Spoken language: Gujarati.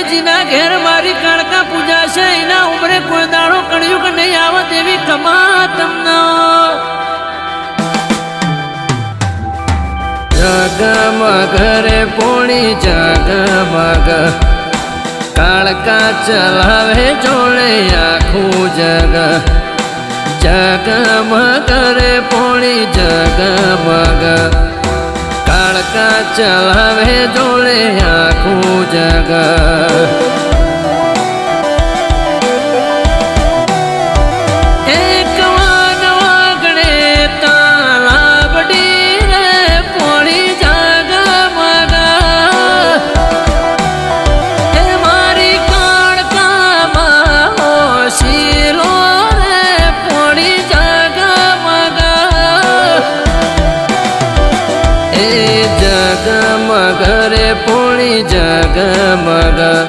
જેના ઘેર મારી કાળકા પૂજા છે એના ઉમરે કોઈ દાડો કળિયુગ નહીં આવે તેવી કમા તમને જગમગ રે પોણી જગમગ કાળકા ચલાવે જોડે આખું જગ જગમગ રે પોણી જગમગ કાળકા ચલાવે જોડે આખું જગ જગમગ રે પોણી